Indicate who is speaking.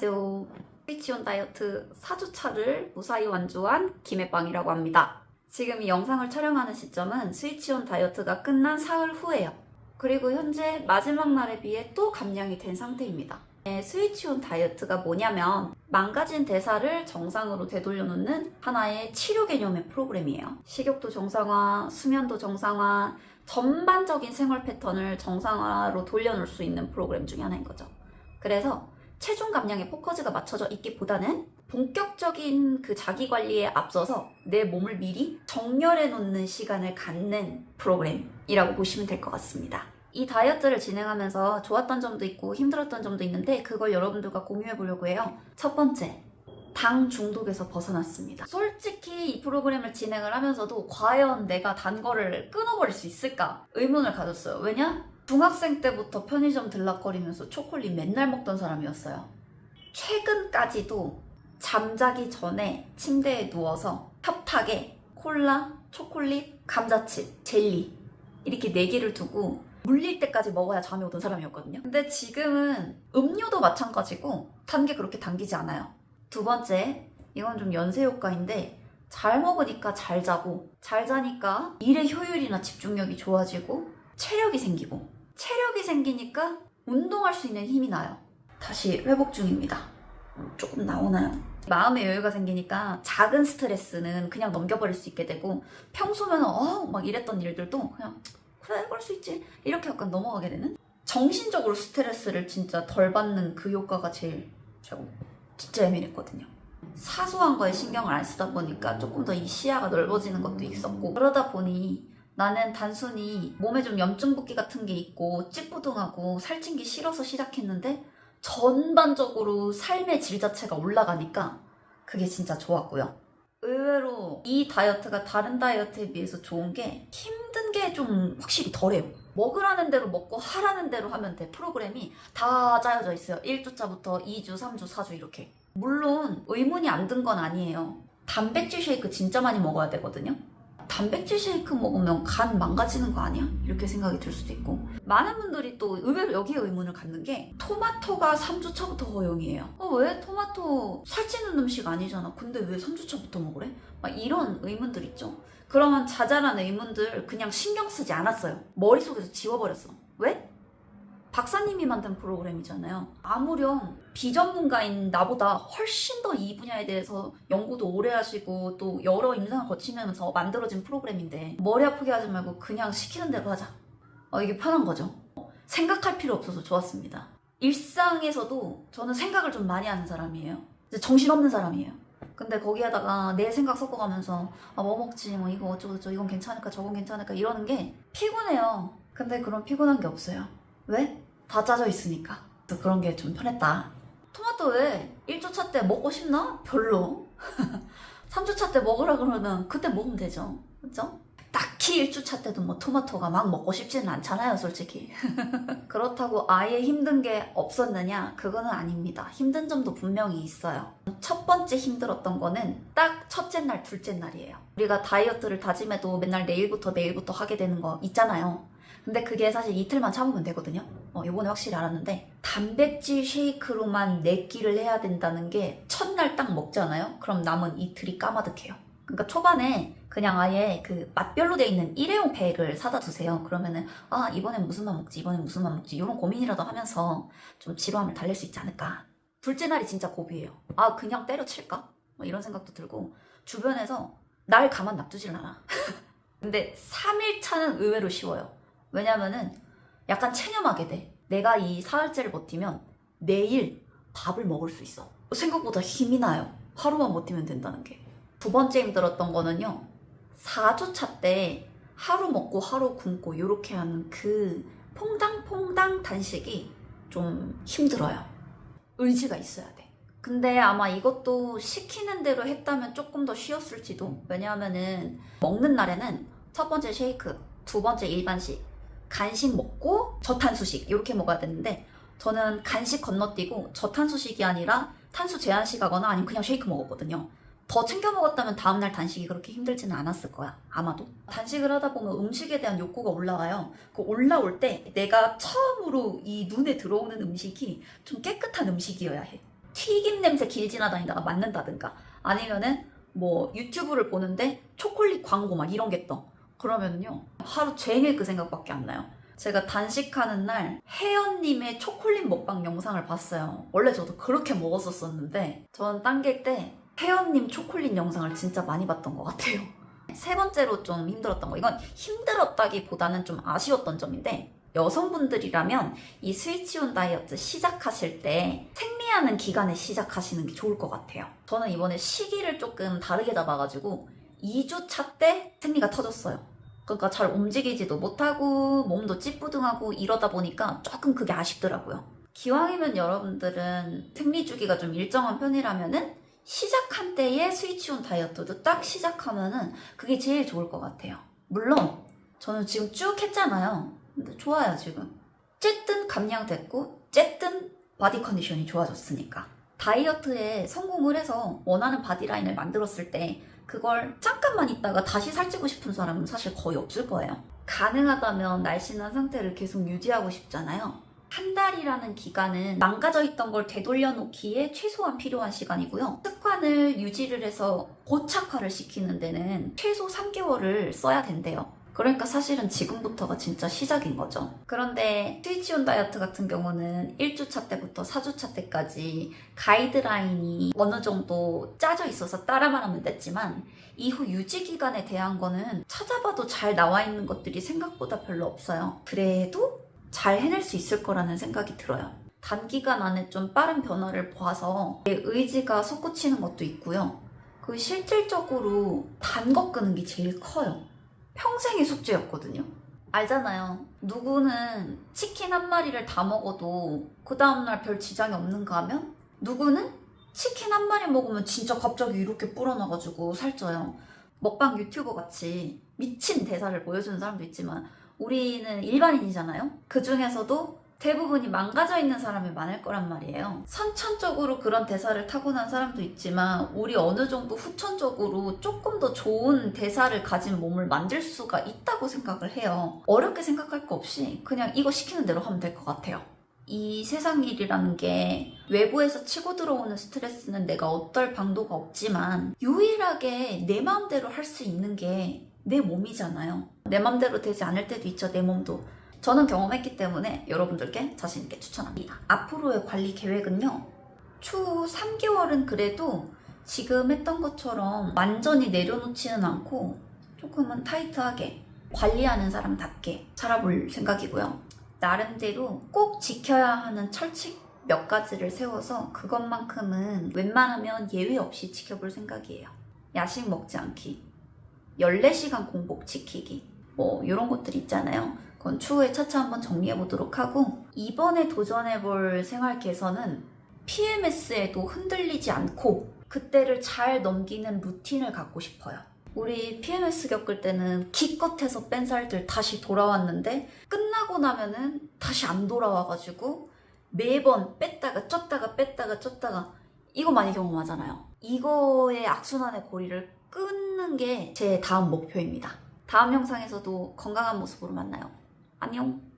Speaker 1: 안녕하세요. 스위치온 다이어트 4주차를 무사히 완주한 김혜빵이라고 합니다. 지금 이 영상을 촬영하는 시점은 스위치온 다이어트가 끝난 사흘 후예요. 그리고 현재 마지막 날에 비해 또 감량이 된 상태입니다. 스위치온 다이어트가 뭐냐면 망가진 대사를 정상으로 되돌려놓는 하나의 치료 개념의 프로그램이에요. 식욕도 정상화, 수면도 정상화, 전반적인 생활 패턴을 정상화로 돌려놓을 수 있는 프로그램 중에 하나인 거죠. 그래서 체중 감량에 포커스가 맞춰져 있기보다는 본격적인 그 자기 관리에 앞서서 내 몸을 미리 정렬해 놓는 시간을 갖는 프로그램이라고 보시면 될 것 같습니다. 이 다이어트를 진행하면서 좋았던 점도 있고 힘들었던 점도 있는데 그걸 여러분들과 공유해 보려고 해요. 첫 번째, 당 중독에서 벗어났습니다. 솔직히 이 프로그램을 진행을 하면서도 과연 내가 단 거를 끊어버릴 수 있을까 의문을 가졌어요. 왜냐? 중학생 때부터 편의점 들락거리면서 초콜릿 맨날 먹던 사람이었어요. 최근까지도 잠자기 전에 침대에 누워서 협탁에 콜라, 초콜릿, 감자칩, 젤리 이렇게 4개를 두고 물릴 때까지 먹어야 잠이 오던 사람이었거든요. 근데 지금은 음료도 마찬가지고 단 게 그렇게 당기지 않아요. 두 번째, 이건 좀 연쇄 효과인데 잘 먹으니까 잘 자고 잘 자니까 일의 효율이나 집중력이 좋아지고 체력이 생기니까 운동할 수 있는 힘이 나요. 다시 회복 중입니다. 조금 나오나요? 마음의 여유가 생기니까 작은 스트레스는 그냥 넘겨버릴 수 있게 되고 평소면은 막 이랬던 일들도 그냥 그래 그럴 수 있지 이렇게 약간 넘어가게 되는 정신적으로 스트레스를 진짜 덜 받는 그 효과가 제일 최고. 진짜 예민했거든요. 사소한 거에 신경을 안 쓰다 보니까 조금 더 이 시야가 넓어지는 것도 있었고 그러다 보니 나는 단순히 몸에 좀 염증 붓기 같은 게 있고 찌뿌둥하고 살찐 게 싫어서 시작했는데 전반적으로 삶의 질 자체가 올라가니까 그게 진짜 좋았고요. 의외로 이 다이어트가 다른 다이어트에 비해서 좋은 게 힘든 게 좀 확실히 덜해요. 먹으라는 대로 먹고 하라는 대로 하면 돼. 프로그램이 다 짜여져 있어요. 1주차부터 2주, 3주, 4주 이렇게. 물론 의문이 안 든 건 아니에요. 단백질 쉐이크 진짜 많이 먹어야 되거든요. 단백질 쉐이크 먹으면 간 망가지는 거 아니야? 이렇게 생각이 들 수도 있고 많은 분들이 또 의외로 여기에 의문을 갖는 게 토마토가 3주차부터 허용이에요. 왜? 토마토 살찌는 음식 아니잖아. 근데 왜 3주차부터 먹으래? 막 이런 의문들 있죠. 그러면 자잘한 의문들 그냥 신경 쓰지 않았어요. 머릿속에서 지워버렸어. 왜? 박사님이 만든 프로그램이잖아요. 아무렴 비전문가인 나보다 훨씬 더 이 분야에 대해서 연구도 오래 하시고 또 여러 임상을 거치면서 만들어진 프로그램인데 머리 아프게 하지 말고 그냥 시키는 대로 하자. 이게 편한 거죠. 생각할 필요 없어서 좋았습니다. 일상에서도 저는 생각을 좀 많이 하는 사람이에요. 정신없는 사람이에요. 근데 거기에다가 내 생각 섞어가면서 뭐 먹지 뭐 이거 어쩌고저쩌고 이건 괜찮을까 저건 괜찮을까 이러는 게 피곤해요. 근데 그런 피곤한 게 없어요. 왜? 다 짜져 있으니까. 그래서 그런 게 좀 편했다. 토마토 왜 1주차 때 먹고 싶나? 별로. 3주차 때 먹으라 그러면 그때 먹으면 되죠. 그죠? 딱히 1주차 때도 뭐 토마토가 막 먹고 싶지는 않잖아요, 솔직히. 그렇다고 아예 힘든 게 없었느냐? 그거는 아닙니다. 힘든 점도 분명히 있어요. 첫 번째 힘들었던 거는 딱 첫째 날, 둘째 날이에요. 우리가 다이어트를 다짐해도 맨날 내일부터 하게 되는 거 있잖아요. 근데 그게 사실 이틀만 참으면 되거든요. 요번에 확실히 알았는데 단백질 쉐이크로만 4끼를 해야 된다는 게 첫날 딱 먹잖아요. 그럼 남은 이틀이 까마득해요. 그러니까 초반에 그냥 아예 그 맛별로 돼 있는 일회용 팩을 사다 두세요. 그러면은 이번엔 무슨 맛 먹지 이번엔 무슨 맛 먹지 이런 고민이라도 하면서 좀 지루함을 달랠 수 있지 않을까. 둘째 날이 진짜 고비예요. 그냥 때려칠까? 이런 생각도 들고 주변에서 날 가만 놔두질 않아. 근데 3일차는 의외로 쉬워요. 왜냐면은 약간 체념하게 돼. 내가 이 사흘째를 버티면 내일 밥을 먹을 수 있어. 생각보다 힘이 나요. 하루만 버티면 된다는 게. 두 번째 힘들었던 거는요. 4주차 때 하루 먹고 하루 굶고 이렇게 하는 그 퐁당퐁당 단식이 좀 힘들어요. 의지가 있어야 돼. 근데 아마 이것도 시키는 대로 했다면 조금 더 쉬웠을지도. 왜냐하면은 먹는 날에는 첫 번째 쉐이크, 두 번째 일반식, 간식 먹고 저탄수식 이렇게 먹어야 되는데 저는 간식 건너뛰고 저탄수식이 아니라 탄수 제한식 하거나 아니면 그냥 쉐이크 먹었거든요. 더 챙겨 먹었다면 다음날 단식이 그렇게 힘들지는 않았을 거야. 아마도. 단식을 하다 보면 음식에 대한 욕구가 올라와요. 그 올라올 때 내가 처음으로 이 눈에 들어오는 음식이 좀 깨끗한 음식이어야 해. 튀김 냄새 길 지나다니다가 맞는다든가 아니면은 뭐 유튜브를 보는데 초콜릿 광고 막 이런 게 떠. 그러면요 하루 종일 그 생각밖에 안 나요. 제가 단식하는 날 혜연님의 초콜릿 먹방 영상을 봤어요. 원래 저도 그렇게 먹었었는데 저는 당길 때 혜연님 초콜릿 영상을 진짜 많이 봤던 것 같아요. 세 번째로 좀 힘들었던 거, 이건 힘들었다기보다는 좀 아쉬웠던 점인데, 여성분들이라면 이 스위치온 다이어트 시작하실 때 생리하는 기간에 시작하시는 게 좋을 것 같아요. 저는 이번에 시기를 조금 다르게 잡아가지고 2주 차 때 생리가 터졌어요. 그러니까 잘 움직이지도 못하고 몸도 찌뿌둥하고 이러다 보니까 조금 그게 아쉽더라고요. 기왕이면 여러분들은 생리 주기가 좀 일정한 편이라면은 시작한 때에 스위치온 다이어트도 딱 시작하면은 그게 제일 좋을 것 같아요. 물론 저는 지금 쭉 했잖아요. 근데 좋아요 지금. 어쨌든 감량됐고 어쨌든 바디 컨디션이 좋아졌으니까. 다이어트에 성공을 해서 원하는 바디라인을 만들었을 때 그걸 잠깐만 있다가 다시 살찌고 싶은 사람은 사실 거의 없을 거예요. 가능하다면 날씬한 상태를 계속 유지하고 싶잖아요. 한 달이라는 기간은 망가져 있던 걸 되돌려 놓기에 최소한 필요한 시간이고요. 습관을 유지를 해서 고착화를 시키는 데는 최소 3개월을 써야 된대요. 그러니까 사실은 지금부터가 진짜 시작인 거죠. 그런데 스위치온 다이어트 같은 경우는 1주차 때부터 4주차 때까지 가이드라인이 어느 정도 짜져 있어서 따라만 하면 됐지만 이후 유지 기간에 대한 거는 찾아봐도 잘 나와 있는 것들이 생각보다 별로 없어요. 그래도 잘 해낼 수 있을 거라는 생각이 들어요. 단기간 안에 좀 빠른 변화를 봐서 내 의지가 솟구치는 것도 있고요. 그 실질적으로 단 거 끄는 게 제일 커요. 평생의 숙제였거든요. 알잖아요. 누구는 치킨 한 마리를 다 먹어도 그 다음날 별 지장이 없는가 하면 누구는 치킨 한 마리 먹으면 진짜 갑자기 이렇게 불어나가지고 살쪄요. 먹방 유튜버 같이 미친 대사를 보여주는 사람도 있지만 우리는 일반인이잖아요. 그 중에서도 대부분이 망가져 있는 사람이 많을 거란 말이에요. 선천적으로 그런 대사를 타고난 사람도 있지만 우리 어느 정도 후천적으로 조금 더 좋은 대사를 가진 몸을 만들 수가 있다고 생각을 해요. 어렵게 생각할 거 없이 그냥 이거 시키는 대로 하면 될 것 같아요. 이 세상 일이라는 게 외부에서 치고 들어오는 스트레스는 내가 어떨 방도가 없지만 유일하게 내 마음대로 할 수 있는 게 내 몸이잖아요. 내 마음대로 되지 않을 때도 있죠, 내 몸도. 저는 경험했기 때문에 여러분들께 자신있게 추천합니다. 앞으로의 관리 계획은요. 추후 3개월은 그래도 지금 했던 것처럼 완전히 내려놓지는 않고 조금은 타이트하게 관리하는 사람답게 살아볼 생각이고요. 나름대로 꼭 지켜야 하는 철칙 몇 가지를 세워서 그것만큼은 웬만하면 예외 없이 지켜볼 생각이에요. 야식 먹지 않기, 14시간 공복 지키기, 뭐 이런 것들 있잖아요. 그건 추후에 차차 한번 정리해보도록 하고, 이번에 도전해볼 생활 개선은 PMS에도 흔들리지 않고 그때를 잘 넘기는 루틴을 갖고 싶어요. 우리 PMS 겪을 때는 기껏해서 뺀 살들 다시 돌아왔는데 끝나고 나면은 다시 안 돌아와가지고 매번 뺐다가 쪘다가 뺐다가 쪘다가 이거 많이 경험하잖아요. 이거의 악순환의 고리를 끊는 게 제 다음 목표입니다. 다음 영상에서도 건강한 모습으로 만나요. 안녕.